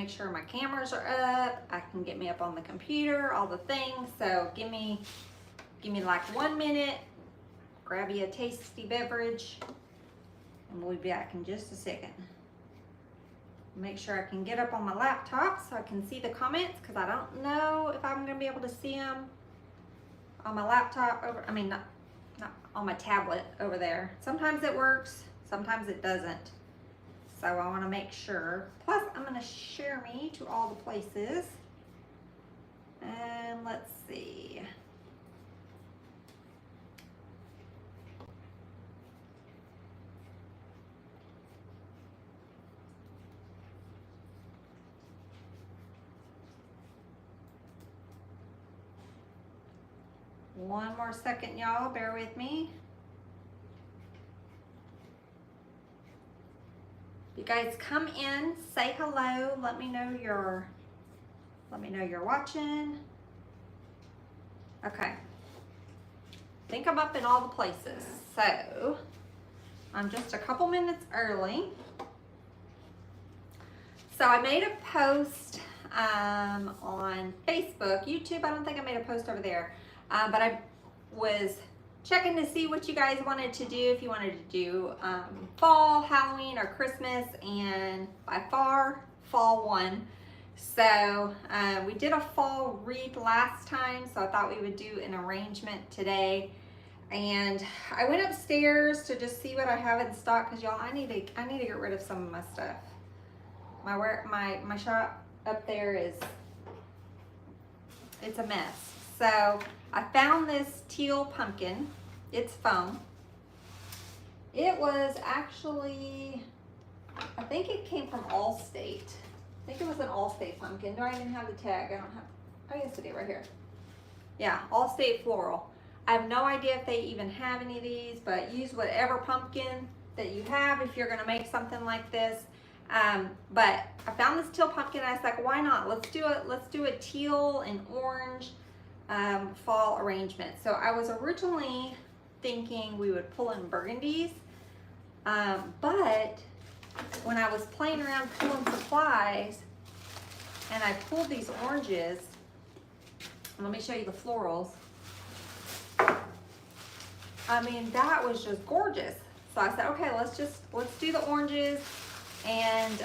make sure my cameras are up. I can get me up on the computer, all the things. So give me like 1 minute. Grab you a tasty beverage, and we'll be back in just a second. Make sure I can get up on my laptop so I can see the comments, because I don't know if I'm gonna be able to see them on my laptop not on my tablet over there. Sometimes it works, sometimes it doesn't. So I want to make sure. Plus, I'm going to share me to all the places. And let's see. One more second, y'all. Bear with me. You guys come in, say hello, let me know you're watching. Okay. I think I'm up in all the places. So I'm just a couple minutes early. So I made a post on Facebook. YouTube, I don't think I made a post over there. But I was checking to see what you guys wanted to do, if you wanted to do fall, Halloween, or Christmas, and by far, fall won. So we did a fall wreath last time, so I thought we would do an arrangement today. And I went upstairs to just see what I have in stock, because y'all, I need to get rid of some of my stuff. My shop up there it's a mess. So I found this teal pumpkin. It's foam. It was actually, I think it came from Allstate. I think it was an Allstate pumpkin. Do I even have the tag? I don't have, oh yes I do, right here. Yeah, Allstate Floral. I have no idea if they even have any of these, but use whatever pumpkin that you have if you're gonna make something like this. But I found this teal pumpkin. I was like, why not? Let's do a teal and orange fall arrangement. So I was originally thinking we would pull in burgundies, but when I was playing around pulling supplies and I pulled these oranges, let me show you the florals. I mean, that was just gorgeous. So I said, okay, let's do the oranges and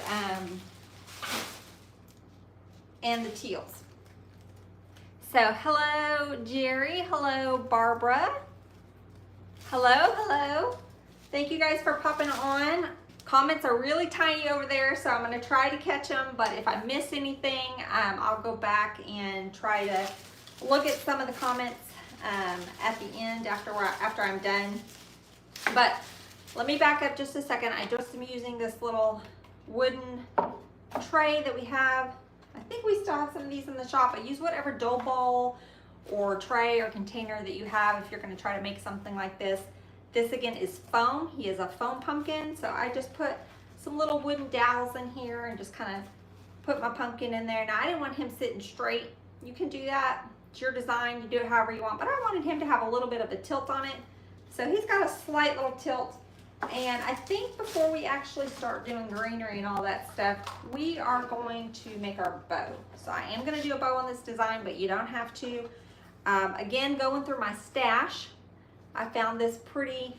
the teals. So hello Jerry, hello Barbara, hello. Thank you guys for popping on. Comments are really tiny over there, so I'm gonna try to catch them, but if I miss anything, I'll go back and try to look at some of the comments at the end after I'm done. But let me back up just a second. I just am using this little wooden tray that we have. I think we still have some of these in the shop, but use whatever dough bowl or tray or container that you have if you're going to try to make something like this. This again is foam. He is a foam pumpkin, so I just put some little wooden dowels in here and just kind of put my pumpkin in there. Now I didn't want him sitting straight. You can do that. It's your design. You do it however you want, but I wanted him to have a little bit of a tilt on it. So he's got a slight little tilt. And I think before we actually start doing greenery and all that stuff, we are going to make our bow. So I am going to do a bow on this design, but you don't have to. Again, going through my stash, I found this pretty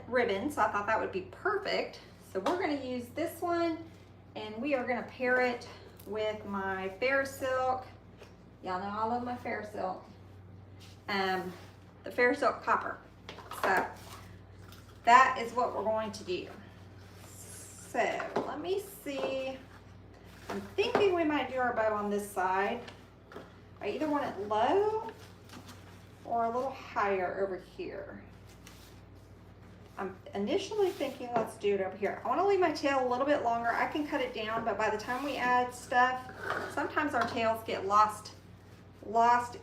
ribbon, so I thought that would be perfect. So we're going to use this one, and we are going to pair it with my fair silk. Y'all know I love my fair silk. The fair silk copper. So that is what we're going to do. So let me see. I'm thinking we might do our bow on this side. I either want it low or a little higher over here. I'm initially thinking let's do it over here. I want to leave my tail a little bit longer. I can cut it down, but by the time we add stuff, sometimes our tails get lost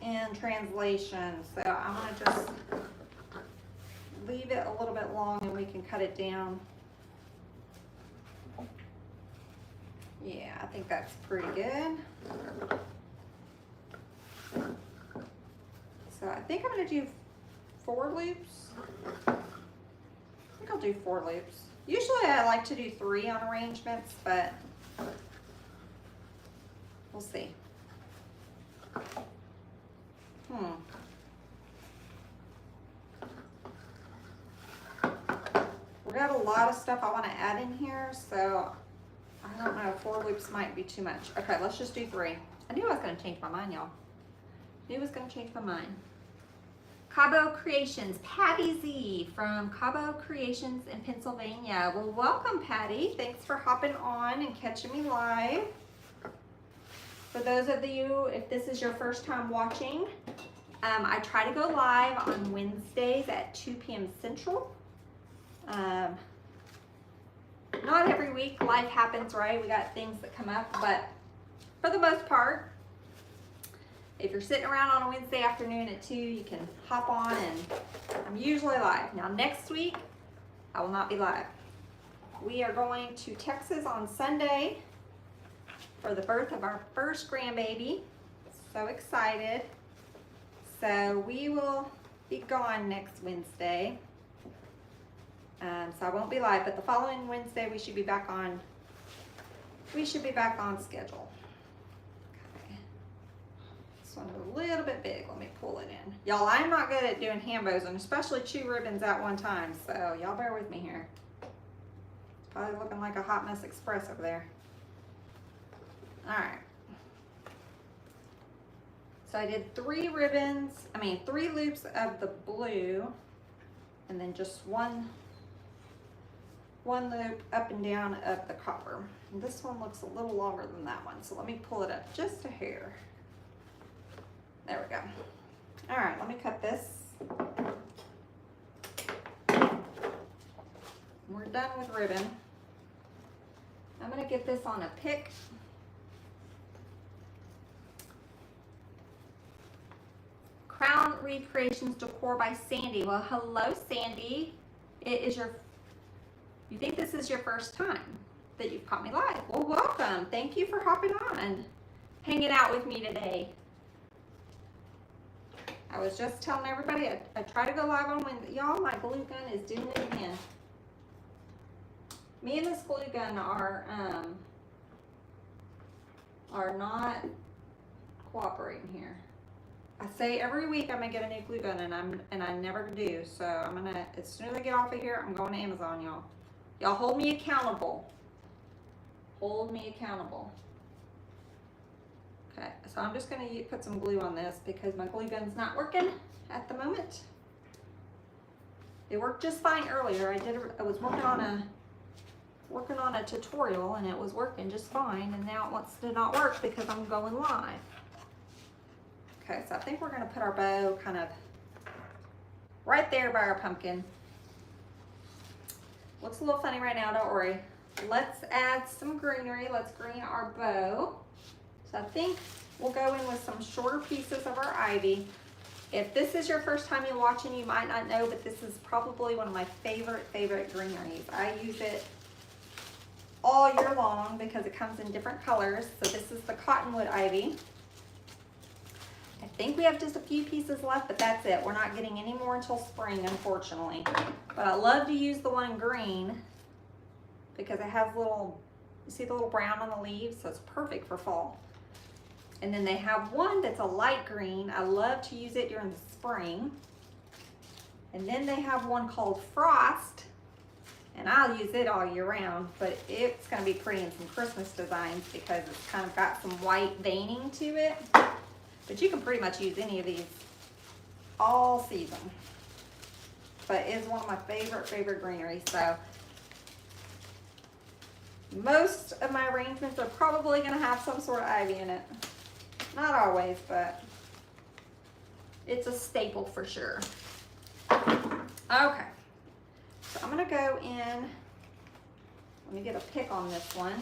in translation. So I'm going to just leave it a little bit long and we can cut it down. Yeah, I think that's pretty good. So I think I'm going to do 4 loops. I think I'll do 4 loops. Usually I like to do 3 on arrangements, but We'll see. We got a lot of stuff I want to add in here, so I don't know, 4 loops might be too much. Okay, let's just do 3. I knew I was going to change my mind, y'all. Knew I was going to change my mind. Cabo Creations, Patty Z from Cabo Creations in Pennsylvania. Well, welcome, Patty. Thanks for hopping on and catching me live. For those of you, if this is your first time watching, I try to go live on Wednesdays at 2 p.m. Central. Not every week, life happens, right? We got things that come up, but for the most part, if you're sitting around on a Wednesday afternoon at 2, you can hop on, and I'm usually live. Now next week, I will not be live. We are going to Texas on Sunday for the birth of our first grandbaby. So excited. So we will be gone next Wednesday. So I won't be live, but the following Wednesday we should be back on. We should be back on schedule. Okay. This one's a little bit big. Let me pull it in. Y'all, I'm not good at doing hand bows, and especially 2 ribbons at one time. So y'all bear with me here. It's probably looking like a hot mess express over there. All right. So I did 3 loops of the blue, and then just one loop up and down of the copper. And this one looks a little longer than that one, so let me pull it up just a hair. There we go. All right, let me cut this. We're done with ribbon. I'm gonna get this on a pick. Crown Recreations Decor by Sandy. Well, hello, Sandy. You think this is your first time that you've caught me live? Well, welcome. Thank you for hopping on, hanging out with me today. I was just telling everybody I try to go live on Wednesday. Y'all, my glue gun is doing it again. Me and this glue gun are not cooperating here. I say every week I'm gonna get a new glue gun, and I never do. So I'm gonna, as soon as I get off of here, I'm going to Amazon, y'all. Y'all hold me accountable. Hold me accountable. Okay, so I'm just gonna put some glue on this because my glue gun's not working at the moment. It worked just fine earlier. I was working on a tutorial, and it was working just fine, and now it wants to not work because I'm going live. Okay, so I think we're gonna put our bow kind of right there by our pumpkin. Looks a little funny right now, don't worry. Let's add some greenery. Let's green our bow. So I think we'll go in with some shorter pieces of our ivy. If this is your first time you're watching, you might not know, but this is probably one of my favorite greeneries. I use it all year long because it comes in different colors. So this is the cottonwood ivy. I think we have just a few pieces left, but that's it. We're not getting any more until spring, unfortunately. But I love to use the one in green because it has little, you see the little brown on the leaves? So it's perfect for fall. And then they have one that's a light green. I love to use it during the spring. And then they have one called Frost, and I'll use it all year round, but it's gonna be pretty in some Christmas designs because it's kind of got some white veining to it. But you can pretty much use any of these all season. But it's one of my favorite greeneries. So most of my arrangements are probably going to have some sort of ivy in it. Not always, but it's a staple for sure. Okay. So I'm going to go in. Let me get a pick on this one.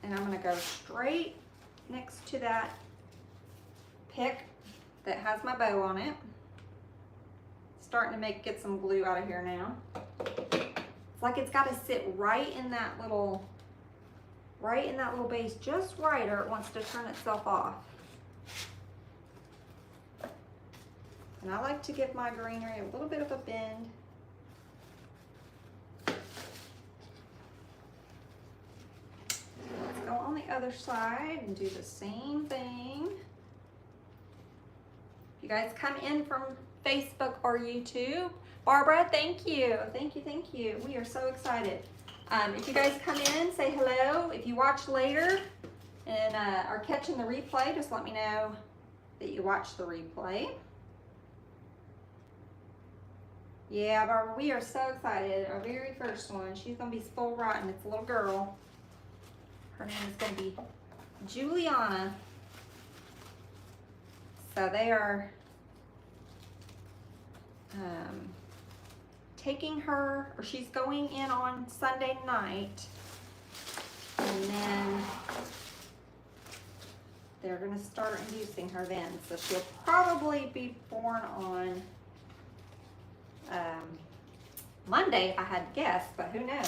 And I'm going to go straight next to that pick that has my bow on it. Starting to get some glue out of here now. It's like it's got to sit right in that little base just right, or it wants to turn itself off. And I like to give my greenery a little bit of a bend. the other side and do the same thing. You guys come in from Facebook or YouTube. Barbara, thank you. Thank you, thank you. We are so excited. If you guys come in, say hello. If you watch later and are catching the replay, just let me know that you watched the replay. Yeah, Barbara, we are so excited. Our very first one. She's going to be full rotten. It's a little girl. Her name is going to be Juliana. So they are taking her, or she's going in on Sunday night. And then they're going to start inducing her then. So she'll probably be born on Monday, I had guessed, but who knows?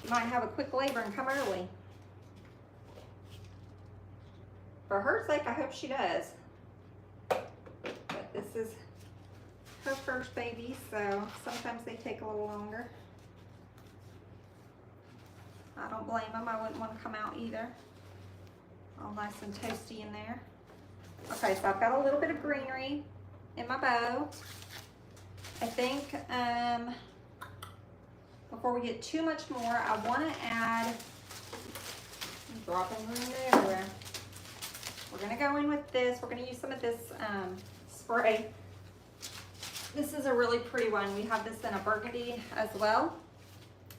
She might have a quick labor and come early. For her sake, I hope she does. But this is her first baby, so sometimes they take a little longer. I don't blame them. I wouldn't want to come out either. All nice and toasty in there. Okay, so I've got a little bit of greenery in my bow. I think before we get too much more, I want to add, I'm dropping room everywhere. We're going to go in with this. We're going to use some of this spray. This is a really pretty one. We have this in a burgundy as well.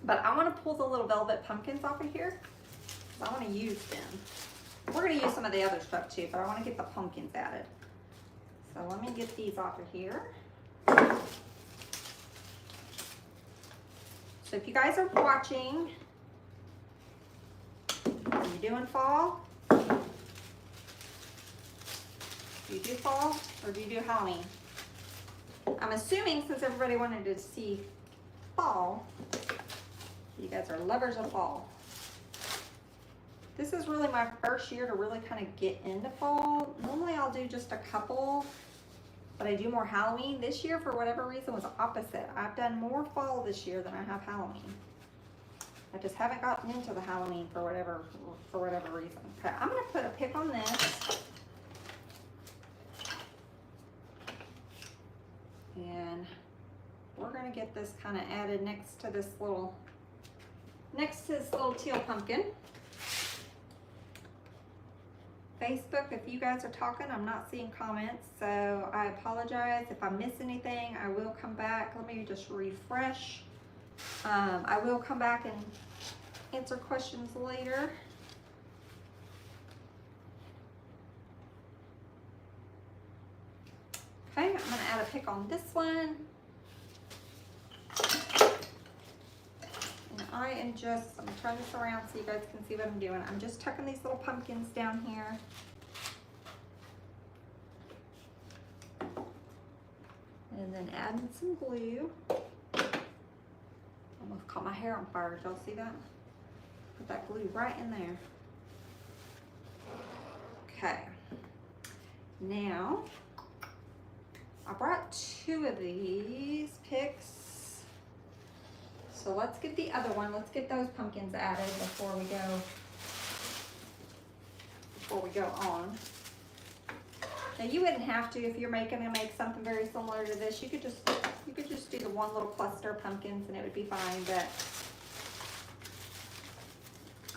But I want to pull the little velvet pumpkins off of here. I want to use them. We're going to use some of the other stuff too, but I want to get the pumpkins added. So let me get these off of here. So if you guys are watching, are you doing fall? Do you do fall or do you do Halloween? I'm assuming since everybody wanted to see fall, you guys are lovers of fall. This is really my first year to really kind of get into fall. Normally I'll do just a couple, but I do more Halloween. This year, for whatever reason, was opposite. I've done more fall this year than I have Halloween. I just haven't gotten into the Halloween for whatever reason. Okay, I'm gonna put a pick on this. And we're gonna get this kind of added next to this little teal pumpkin. Facebook, if you guys are talking, I'm not seeing comments, so I apologize. If I miss anything, I will come back. Let me just refresh. I will come back and answer questions later. Okay, I'm gonna add a pick on this one. And I am just, I'm gonna turn this around so you guys can see what I'm doing. I'm just tucking these little pumpkins down here. And then adding some glue. Almost caught my hair on fire. Did y'all see that? Put that glue right in there. Okay. Now, I brought 2 of these picks. So let's get the other one. Let's get those pumpkins added before we go on. Now you wouldn't have to if you're make something very similar to this. You could just do the one little cluster of pumpkins and it would be fine, but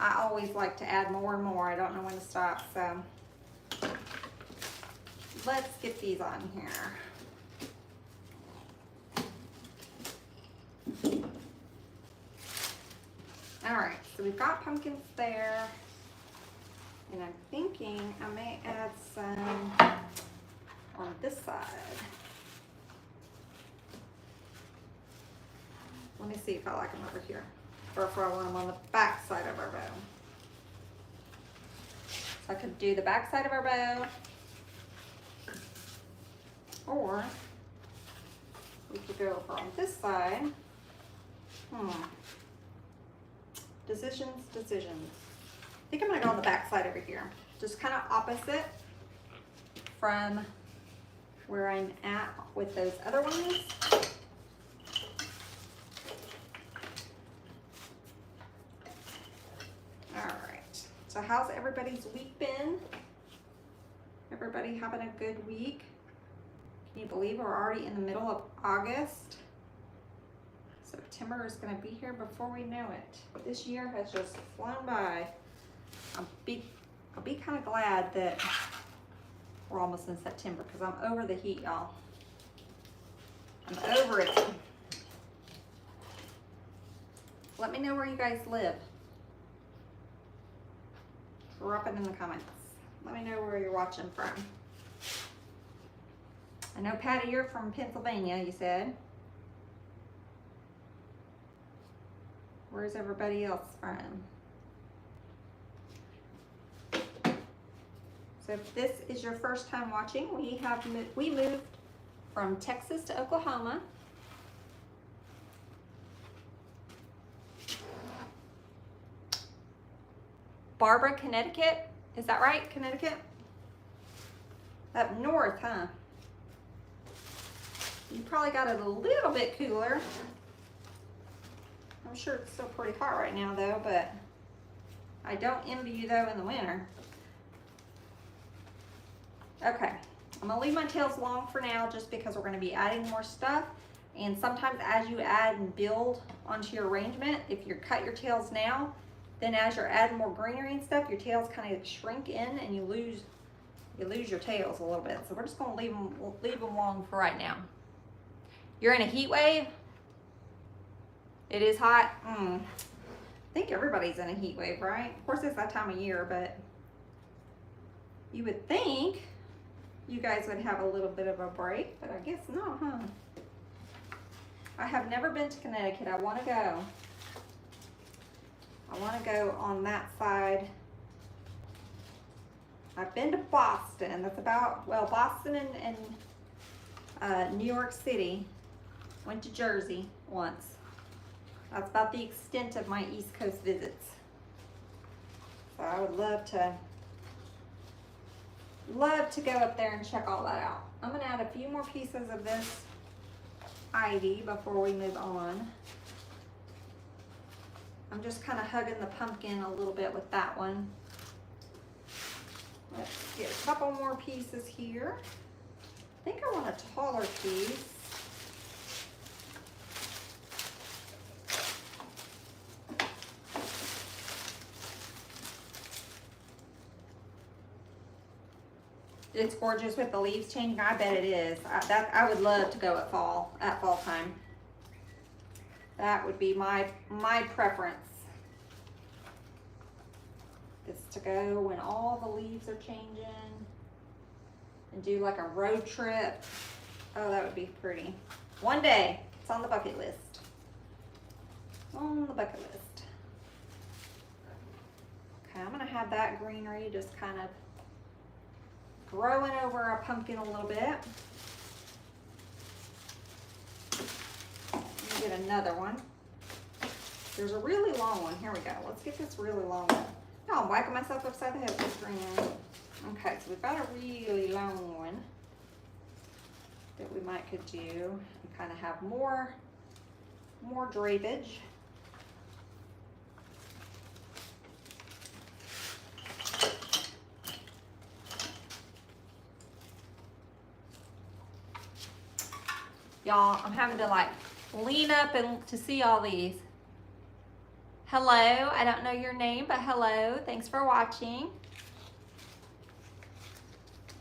I always like to add more and more. I don't know when to stop, so let's get these on here. All right, so we've got pumpkins there. And I'm thinking I may add some on this side. Let me see if I like them over here, or if I want them on the back side of our bow. So I could do the back side of our bow, or we could go over on this side. Decisions. I think I'm gonna go on the back side over here, just kind of opposite from where I'm at with those other ones. All right. So how's everybody's week been? Everybody having a good week? Can you believe we're already in the middle of August? September is going to be here before we know it. This year has just flown by. I'll be kind of glad that we're almost in September because I'm over the heat, y'all. I'm over it. Let me know where you guys live. Drop it in the comments. Let me know where you're watching from. I know, Patty, you're from Pennsylvania, you said. Where's everybody else from? So if this is your first time watching, we moved from Texas to Oklahoma. Barbara, Connecticut. Is that right, Connecticut? Up north, huh? You probably got it a little bit cooler. I'm sure it's still pretty hot right now though, but I don't envy you though in the winter. Okay, I'm gonna leave my tails long for now just because we're gonna be adding more stuff. And sometimes as you add and build onto your arrangement, if you cut your tails now, then as you're adding more greenery and stuff, your tails kind of shrink in and you lose your tails a little bit. So we're just gonna leave them long for right now. You're in a heat wave? It is hot? I think everybody's in a heat wave, right? Of course it's that time of year, but you would think you guys would have a little bit of a break, but I guess not, huh? I have never been to Connecticut. I want to go. I want to go on that side. I've been to Boston. That's about, well, Boston and New York City. Went to Jersey once. That's about the extent of my East Coast visits. So I would love to go up there and check all that out. I'm gonna add a few more pieces of this ivy before we move on. I'm just kind of hugging the pumpkin a little bit with that one. Let's get a couple more pieces here. I think I want a taller piece. It's gorgeous with the leaves changing. I bet it is. I would love to go at fall time. That would be my preference. Is to go when all the leaves are changing and do like a road trip. Oh, that would be pretty. One day. It's on the bucket list. On the bucket list. Okay, I'm gonna have that greenery just kind of growing over our pumpkin a little bit. Let me get another one. There's a really long one. Here we go. Let's get this really long one. No, I'm whacking myself upside the head with this greenery. Okay, so we've got a really long one that we might could do and kind of have more drapage. Y'all, I'm having to like lean up and to see all these. Hello, I don't know your name, but hello, thanks for watching.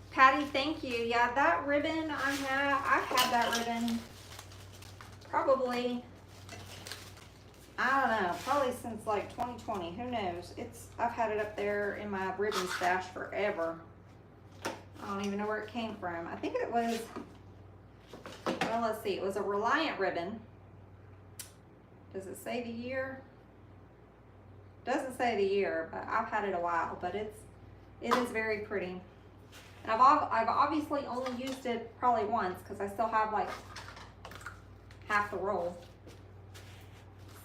Patty, thank you. Yeah, that ribbon I've had that ribbon probably, I don't know, probably since like 2020, who knows? I've had it up there in my ribbon stash forever. I don't even know where it came from. I think it was, well, let's see, it was a Reliant ribbon. Does it say the year? Doesn't say the year, but I've had it a while, but it is very pretty. And I've obviously only used it probably once because I still have like half the roll.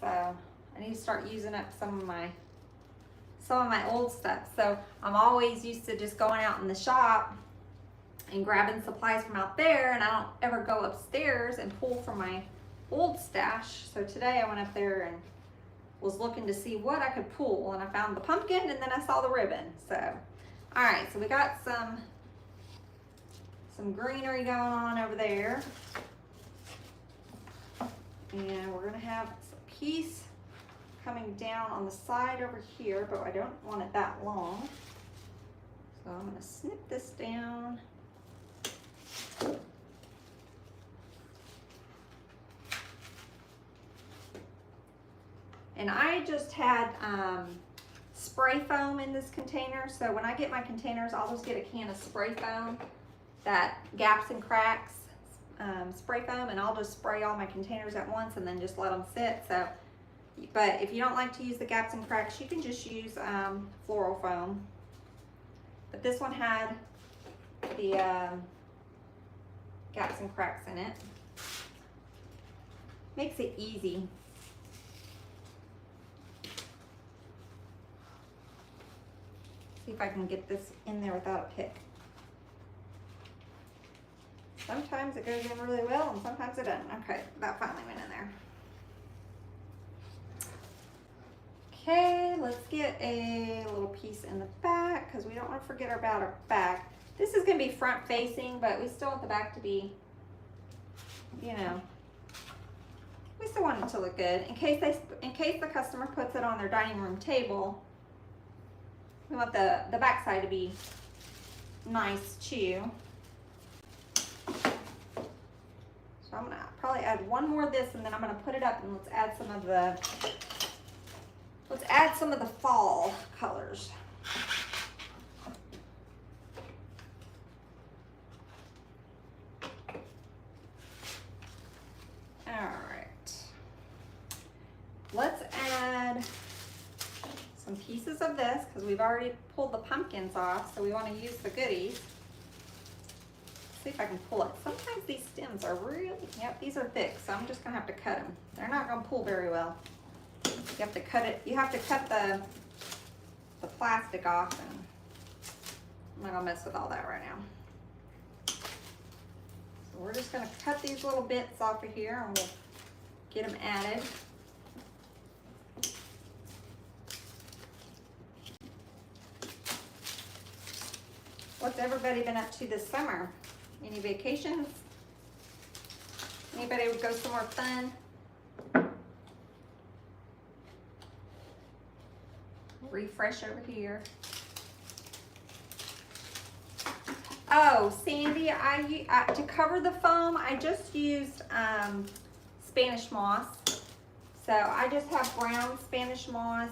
So I need to start using up some of my old stuff. So I'm always used to just going out in the shop and grabbing supplies from out there, and I don't ever go upstairs and pull from my old stash. So today I went up there and was looking to see what I could pull, and I found the pumpkin and then I saw the ribbon. So, all right, so we got some greenery going on over there. And we're gonna have a piece coming down on the side over here, but I don't want it that long. So I'm gonna snip this down. And I just had spray foam in this container. So when I get my containers, I'll just get a can of spray foam, that gaps and cracks spray foam, and I'll just spray all my containers at once and then just let them sit. So, but if you don't like to use the gaps and cracks, you can just use floral foam. But this one had the gaps and cracks in it. Makes it easy. See if I can get this in there without a pick. Sometimes it goes in really well and sometimes it doesn't. Okay, that finally went in there. Okay, let's get a little piece in the back because we don't want to forget about our back. This is going to be front facing, but we still want the back to be, you know, we still want it to look good. In case the customer puts it on their dining room table, we want the back side to be nice too. So I'm gonna probably add one more of this, and then I'm gonna put it up, and let's add some of the fall colors. All right. Let's add some pieces of this because we've already pulled the pumpkins off, so we want to use the goodies. See if I can pull it. Sometimes these stems are really, yep, these are thick, so I'm just gonna have to cut them. They're not gonna pull very well. You have to cut it. You have to cut the plastic off, and I'm not gonna mess with all that right now. So we're just gonna cut these little bits off of here, and we'll get them added. What's everybody been up to this summer? Any vacations? Anybody would go somewhere fun? Refresh over here. Oh, Sandy, to cover the foam, I just used Spanish moss. So I just have brown Spanish moss.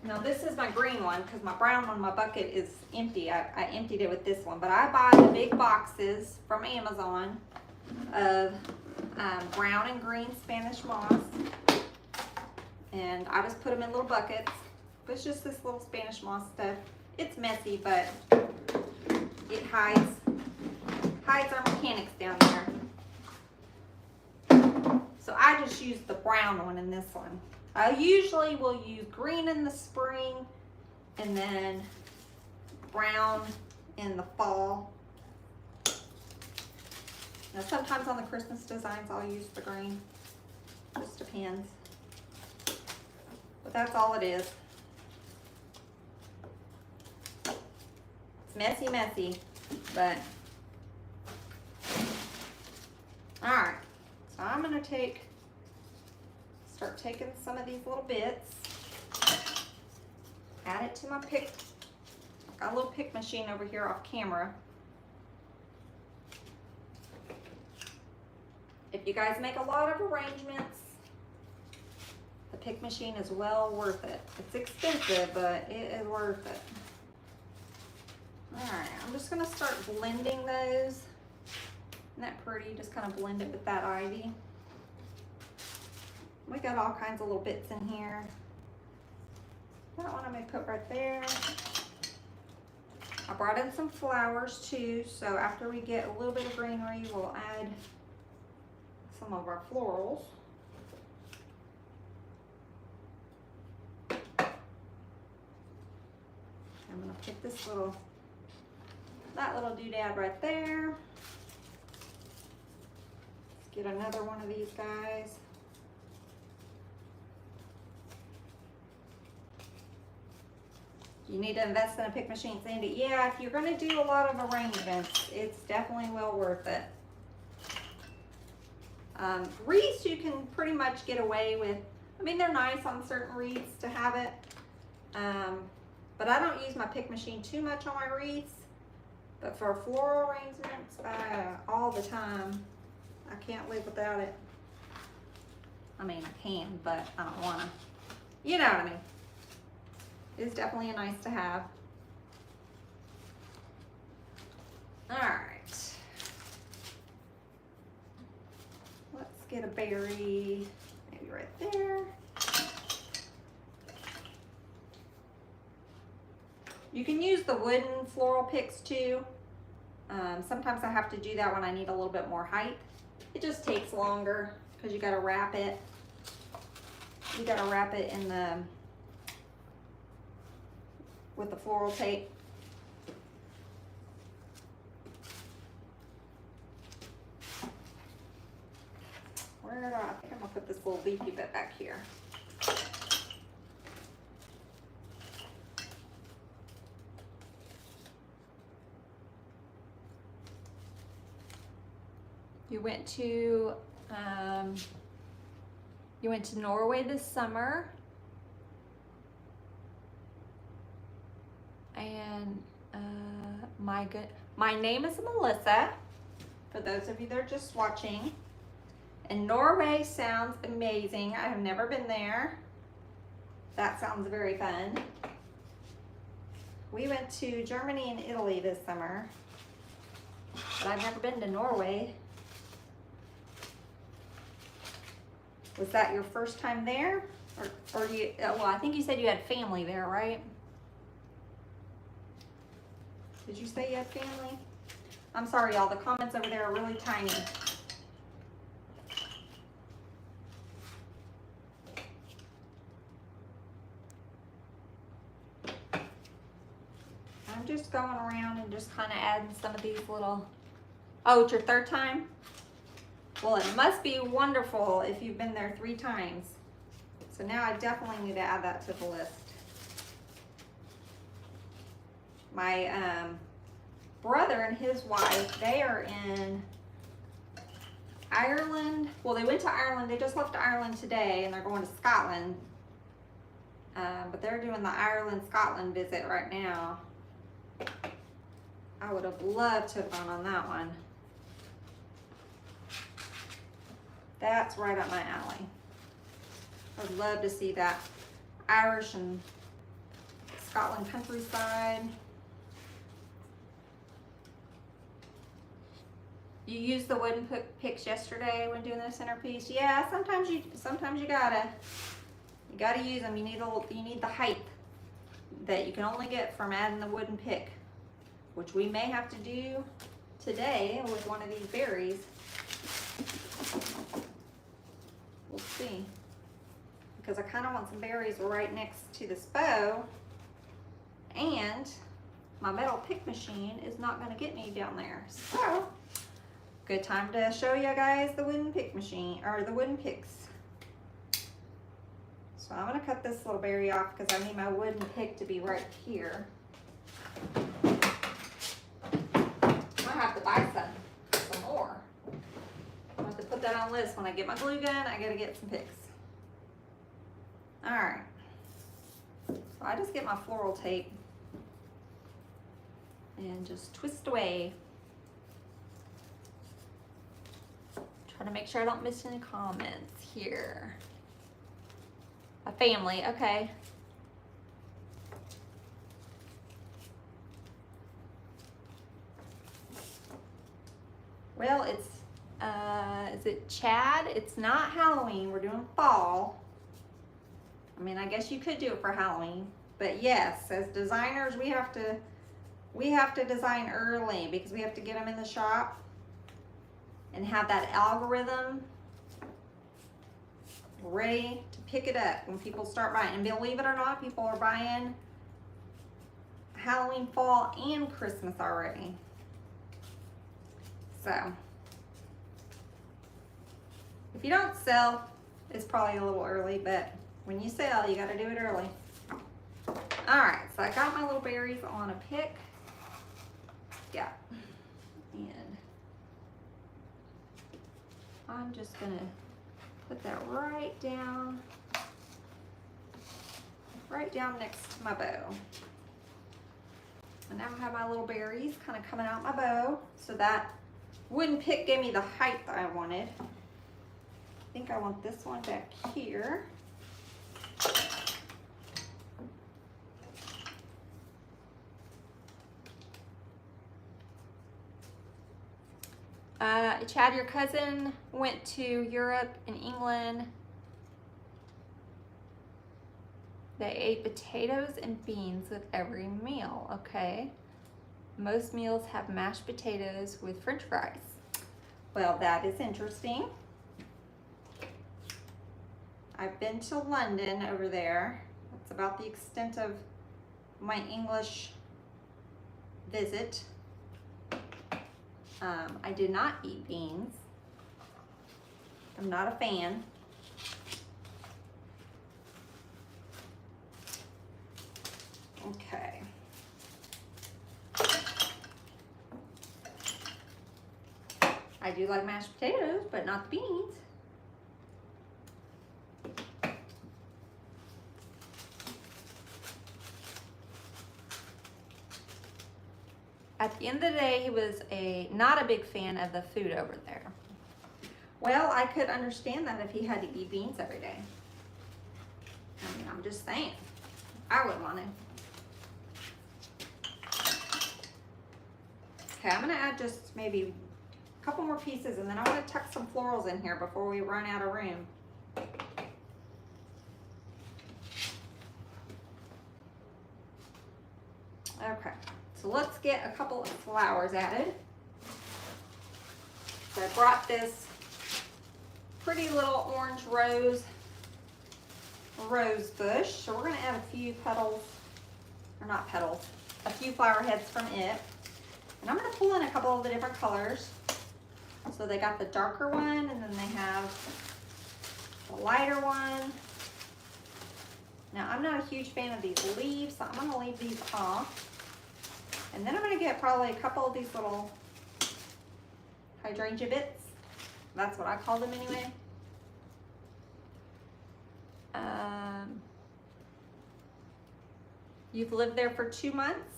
Now this is my green one because my brown one, my bucket is empty. I emptied it with this one, but I buy the big boxes from Amazon of brown and green Spanish moss, and I just put them in little buckets. It's just this little Spanish moss stuff. It's messy, but it hides our mechanics down there. So I just used the brown one in this one. I usually will use green in the spring and then brown in the fall. Now sometimes on the Christmas designs I'll use the green. Just depends. But that's all it is. It's messy, messy, but all right. So I'm gonna start taking some of these little bits, add it to my pick. I've got a little pick machine over here off camera. If you guys make a lot of arrangements, the pick machine is well worth it. It's expensive, but it is worth it. All right, I'm just gonna start blending those. Isn't that pretty? Just kind of blend it with that ivy. We got all kinds of little bits in here. That one I'm gonna put right there. I brought in some flowers too, so after we get a little bit of greenery, we'll add some of our florals. I'm gonna put that little doodad right there. Let's get another one of these guys. You need to invest in a pick machine, Sandy. Yeah, if you're going to do a lot of arrangements, it's definitely well worth it. Wreaths you can pretty much get away with. I mean, they're nice on certain wreaths to have it. But I don't use my pick machine too much on my wreaths. But for floral arrangements, all the time, I can't live without it. I mean, I can, but I don't want to. You know what I mean. It's definitely a nice to have. All right. Let's get a berry, maybe right there. You can use the wooden floral picks too. Sometimes I have to do that when I need a little bit more height. It just takes longer because you got to wrap it. You got to wrap it in the with the floral tape. Where did I think I'm gonna put this little leafy bit back here. You went to Norway this summer. And my name is Melissa, for those of you that are just watching. And Norway sounds amazing. I have never been there. That sounds very fun. We went to Germany and Italy this summer, but I've never been to Norway. Was that your first time there? Or you, well, I think you said you had family there, right? Did you say you had family? I'm sorry, y'all. The comments over there are really tiny. I'm just going around and just kind of adding some of these little... Oh, it's your third time? Well, it must be wonderful if you've been there 3 times. So now I definitely need to add that to the list. My brother and his wife, they are in Ireland. Well, they went to Ireland. They just left Ireland today, and they're going to Scotland. But they're doing the Ireland-Scotland visit right now. I would have loved to have gone on that one. That's right up my alley. I would love to see that Irish and Scotland countryside. You used the wooden picks yesterday when doing the centerpiece. Yeah, sometimes you gotta use them. You need the height that you can only get from adding the wooden pick, which we may have to do today with one of these berries. We'll see, because I kind of want some berries right next to this bow, and my metal pick machine is not going to get me down there. So, good time to show you guys the wooden pick machine, or the wooden picks. So I'm going to cut this little berry off because I need my wooden pick to be right here. I have to buy some more. I have to put that on the list. When I get my glue gun, I got to get some picks. All right. So I just get my floral tape and just twist away. Try to make sure I don't miss any comments here. A family, okay. Well, it's, is it Chad? It's not Halloween, we're doing fall. I mean, I guess you could do it for Halloween, but yes, as designers, we have to design early because we have to get them in the shop and have that algorithm ready to pick it up when people start buying. And believe it or not, people are buying Halloween, fall, and Christmas already. So, if you don't sell, it's probably a little early, but when you sell, you got to do it early. All right, so I got my little berries on a pick. Yeah. And I'm just gonna put that right down next to my bow. And now I have my little berries kind of coming out my bow. So that wooden pick gave me the height that I wanted. I think I want this one back here. Chad, your cousin went to Europe and England. They ate potatoes and beans with every meal, okay? Most meals have mashed potatoes with French fries. Well, that is interesting. I've been to London over there. That's about the extent of my English visit. I did not eat beans. I'm not a fan. Okay. I do like mashed potatoes, but not the beans. At the end of the day, he was not a big fan of the food over there. Well, I could understand that if he had to eat beans every day. I mean, I'm just saying, I would want to. Okay, I'm gonna add just maybe a couple more pieces, and then I'm gonna tuck some florals in here before we run out of room. Okay. So let's get a couple of flowers added. So I brought this pretty little orange rose bush. So we're gonna add a few petals, or not petals, a few flower heads from it. And I'm gonna pull in a couple of the different colors. So they got the darker one, and then they have the lighter one. Now I'm not a huge fan of these leaves, so I'm gonna leave these off. And then I'm gonna get probably a couple of these little hydrangea bits. That's what I call them anyway. You've lived there for 2 months?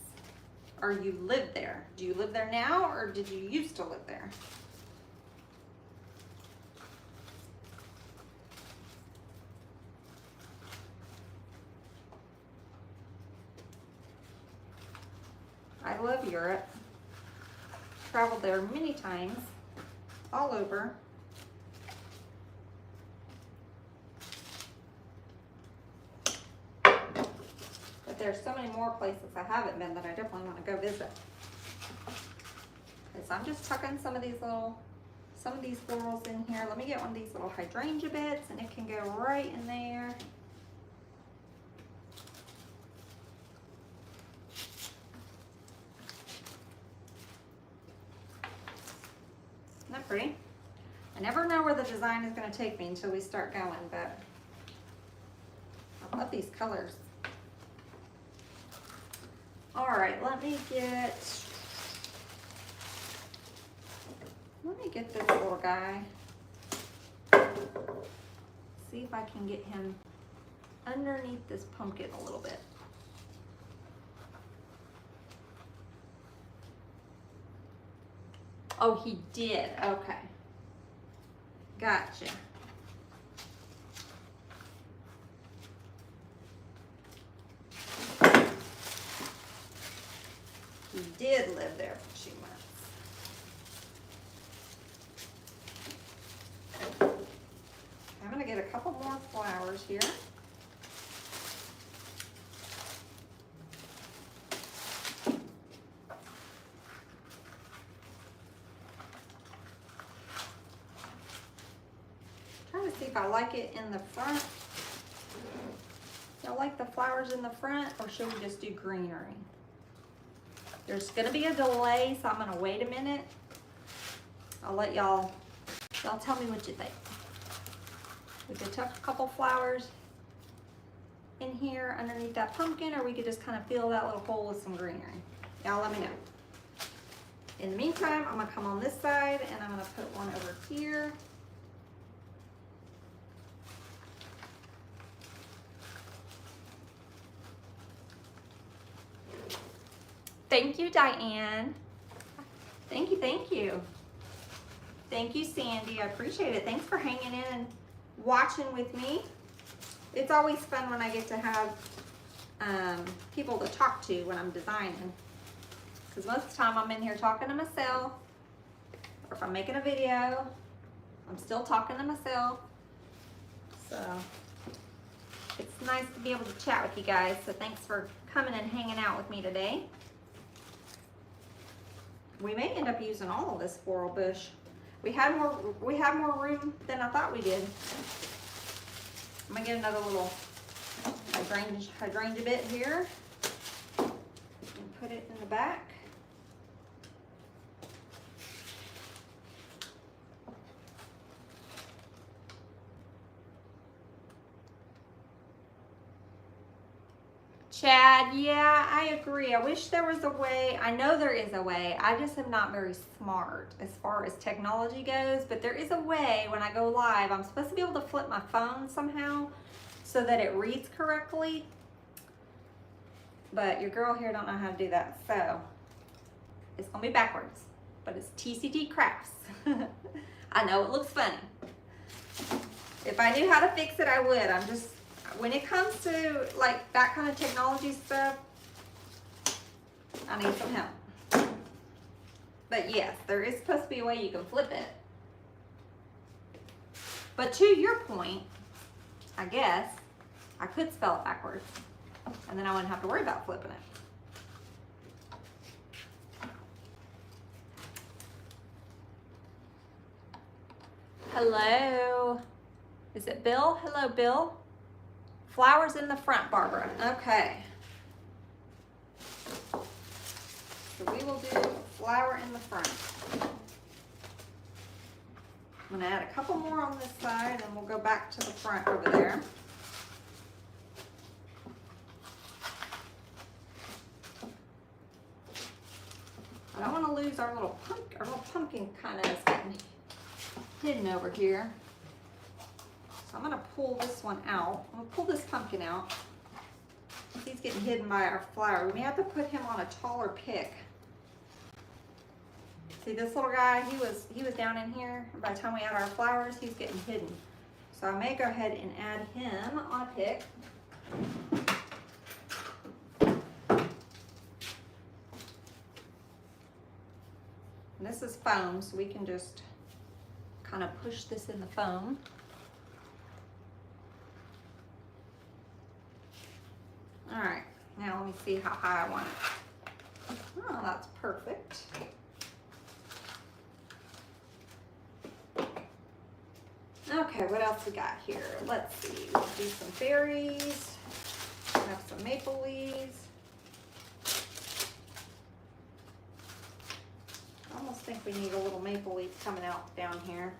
Or you lived there? Do you live there now, or did you used to live there? I love Europe. Traveled there many times, all over. But there's so many more places I haven't been that I definitely want to go visit. Okay, so I'm just tucking some of these florals in here. Let me get one of these little hydrangea bits, and it can go right in there. Isn't that pretty? I never know where the design is going to take me until we start going, but I love these colors. All right, let me get this little guy. See if I can get him underneath this pumpkin a little bit. Oh, he did. Okay. Gotcha. He did live there for 2 months. I'm going to get a couple more flowers here. See if I like it in the front. Y'all like the flowers in the front, or should we just do greenery? There's gonna be a delay, so I'm gonna wait a minute. I'll let y'all tell me what you think. We could tuck a couple flowers in here underneath that pumpkin, or we could just kind of fill that little hole with some greenery. Y'all let me know. In the meantime, I'm gonna come on this side and I'm gonna put one over here. Thank you, Diane. Thank you, thank you. Thank you, Sandy, I appreciate it. Thanks for hanging in and watching with me. It's always fun when I get to have people to talk to when I'm designing. Because most of the time I'm in here talking to myself, or if I'm making a video, I'm still talking to myself. So it's nice to be able to chat with you guys. So thanks for coming and hanging out with me today. We may end up using all of this floral bush. We have more room than I thought we did. I'm gonna get another little hydrangea bit here and put it in the back. Chad, yeah, I agree. I wish there was a way. I know there is a way. I just am not very smart as far as technology goes, but there is a way when I go live. I'm supposed to be able to flip my phone somehow so that it reads correctly. But your girl here don't know how to do that. So it's gonna be backwards, but it's TCT Crafts. I know it looks funny. If I knew how to fix it, I would. I'm just, when it comes to like that kind of technology stuff, I need some help. But yes, there is supposed to be a way you can flip it. But to your point, I guess, I could spell it backwards and then I wouldn't have to worry about flipping it. Hello. Is it Bill? Hello, Bill. Flowers in the front, Barbara. Okay. So we will do a flower in the front. I'm going to add a couple more on this side and we'll go back to the front over there. I don't want to lose our little pumpkin kind of is getting hidden over here. So I'm going to pull this one out. I'm going to pull this pumpkin out. He's getting hidden by our flower. We may have to put him on a taller pick. See this little guy, he was down in here. By the time we add our flowers, he's getting hidden. So I may go ahead and add him on a pick. And this is foam, so we can just kind of push this in the foam. All right, now let me see how high I want it. Oh, that's perfect. Okay, what else we got here? Let's see, we'll do some berries. We have some maple leaves. I almost think we need a little maple leaf coming out down here.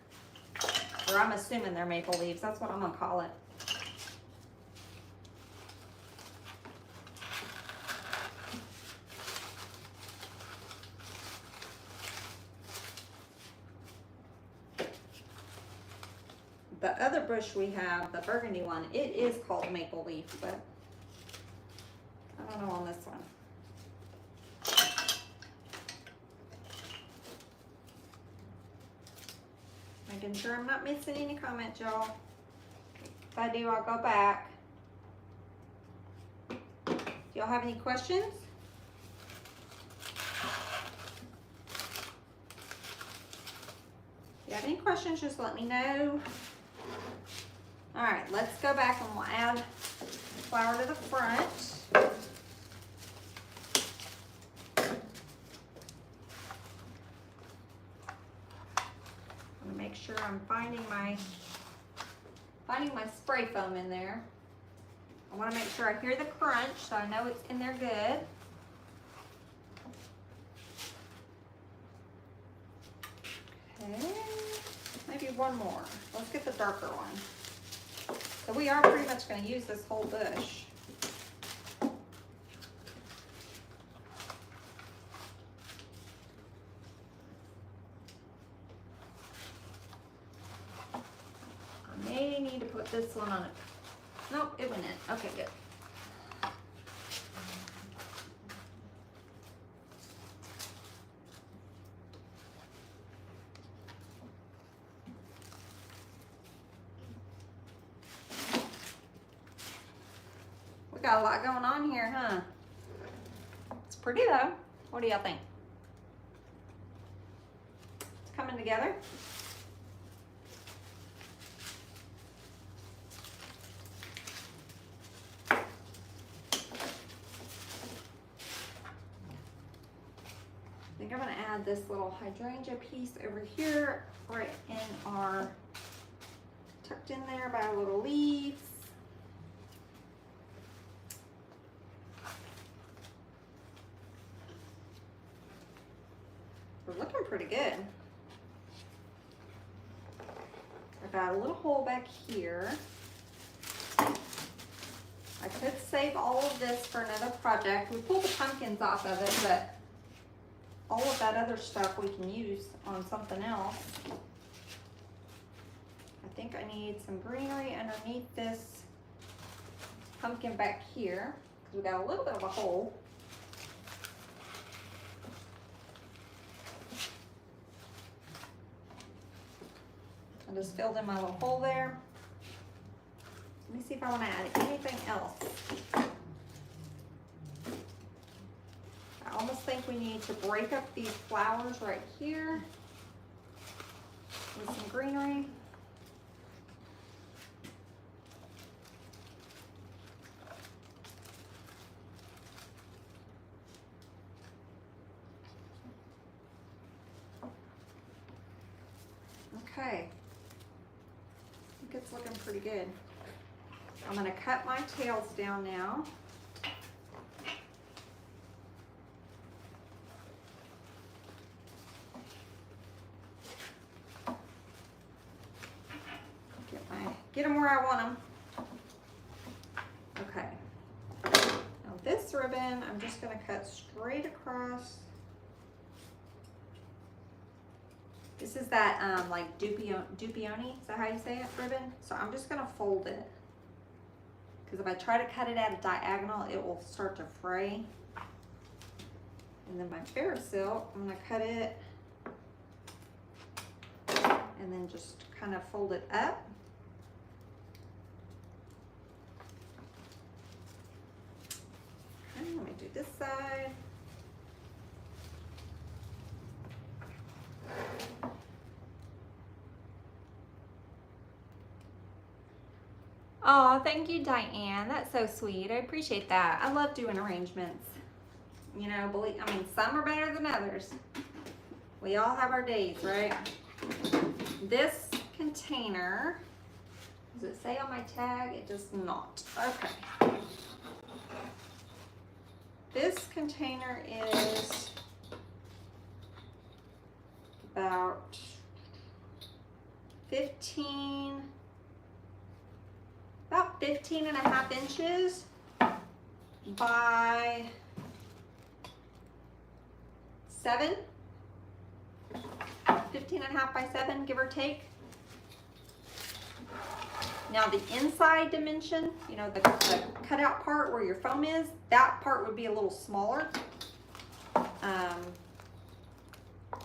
Or I'm assuming they're maple leaves, that's what I'm gonna call it. The other bush we have, the burgundy one, it is called maple leaf, but I don't know on this one. Making sure I'm not missing any comments, y'all. If I do, I'll go back. Do y'all have any questions? If you have any questions, just let me know. All right, let's go back and we'll add the flower to the front. I'm gonna make sure I'm finding my spray foam in there. I want to make sure I hear the crunch so I know it's in there good. Okay, maybe one more. Let's get the darker one. So we are pretty much going to use this whole bush. put this one on it. Nope, it went in. Okay, good. We got a lot going on here, huh? It's pretty though. What do y'all think? It's coming together. I think I'm gonna add this little hydrangea piece over here, right in our, tucked in there by our little leaves. We're looking pretty good. I got a little hole back here. I could save all of this for another project. We pulled the pumpkins off of it, but all of that other stuff we can use on something else. I think I need some greenery underneath this pumpkin back here, because we got a little bit of a hole. I just filled in my little hole there. Let me see if I want to add anything else. I almost think we need to break up these flowers right here with some greenery. Okay. I think it's looking pretty good. I'm going to cut my tails down now. Get them where I want them. Okay. Now this ribbon, I'm just going to cut straight across. This is that like Dupioni, is that how you say it, ribbon? So I'm just going to fold it. Because if I try to cut it at a diagonal, it will start to fray. And then my Ferris silk, I'm going to cut it and then just kind of fold it up. Let me do this side. Oh, thank you, Diane. That's so sweet. I appreciate that. I love doing arrangements. You know, some are better than others. We all have our days, right? This container, does it say on my tag? It does not. Okay. This container is about 15 and a half inches by 7. 15 and a half by 7, give or take. Now the inside dimension, you know, the cutout part where your foam is, that part would be a little smaller.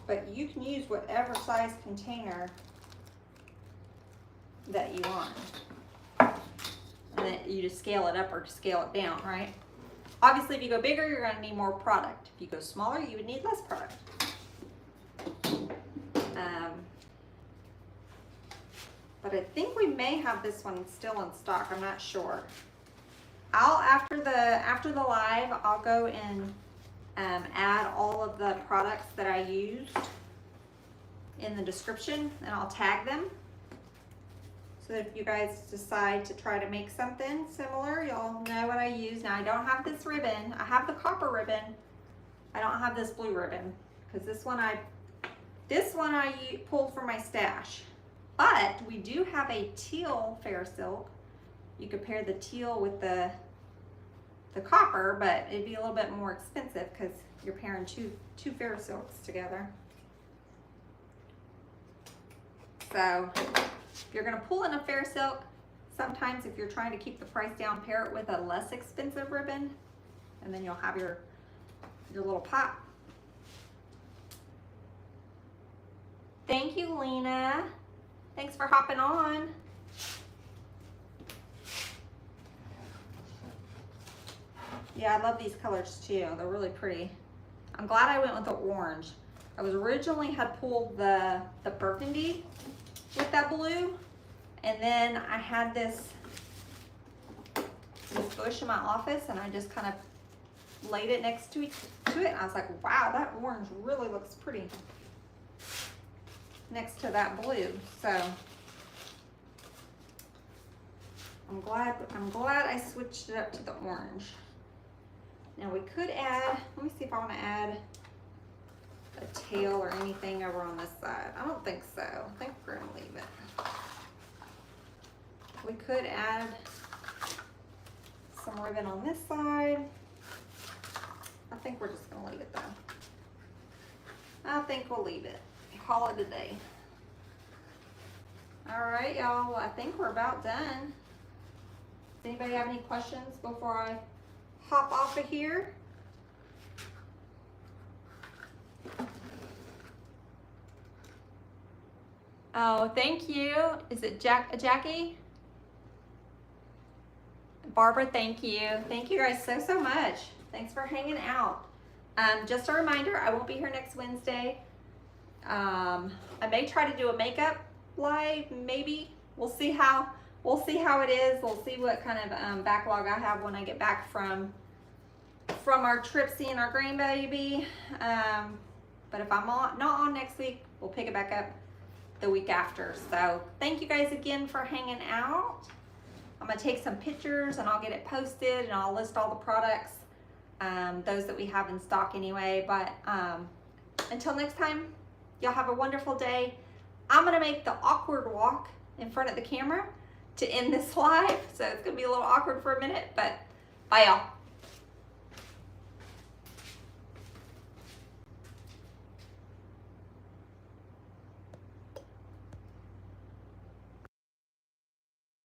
But you can use whatever size container that you want. And then you just scale it up or scale it down, right? Obviously, if you go bigger, you're gonna need more product. If you go smaller, you would need less product. But I think we may have this one still in stock. I'm not sure. After the live, I'll go and add all of the products that I used in the description, and I'll tag them. So that if you guys decide to try to make something similar, y'all know what I use. Now I don't have this ribbon. I have the copper ribbon. I don't have this blue ribbon because this one I pulled from my stash. But we do have a teal fair silk. You could pair the teal with the copper, but it'd be a little bit more expensive because you're pairing two fair silks together. So if you're gonna pull in a fair silk, sometimes if you're trying to keep the price down, pair it with a less expensive ribbon, and then you'll have your little pop. Thank you, Lena. Thanks for hopping on. Yeah, I love these colors too. They're really pretty. I'm glad I went with the orange. I was originally had pulled the burgundy with that blue, and then I had this bush in my office, and I just kind of laid it next to it, and I was like, wow, that orange really looks pretty next to that blue. So I'm glad I switched it up to the orange. Now we could add, let me see if I want to add a tail or anything over on this side. I don't think so. I think we're gonna leave it. We could add some ribbon on this side. I think we're just gonna leave it though. I think we'll leave it. Call it a day. All right, y'all. Well, I think we're about done. Does anybody have any questions before I hop off of here? Oh, thank you. Is it Jackie? Barbara, thank you. Thank you guys so much. Thanks for hanging out. Just a reminder, I won't be here next Wednesday. I may try to do a makeup live, maybe. We'll see how it is. We'll see what kind of backlog I have when I get back from our trip seeing our grandbaby. But if I'm not on next week, we'll pick it back up the week after. So thank you guys again for hanging out. I'm gonna take some pictures and I'll get it posted, and I'll list all the products, those that we have in stock anyway. But until next time, y'all have a wonderful day. I'm gonna make the awkward walk in front of the camera to end this live, so it's gonna be a little awkward for a minute, but bye y'all.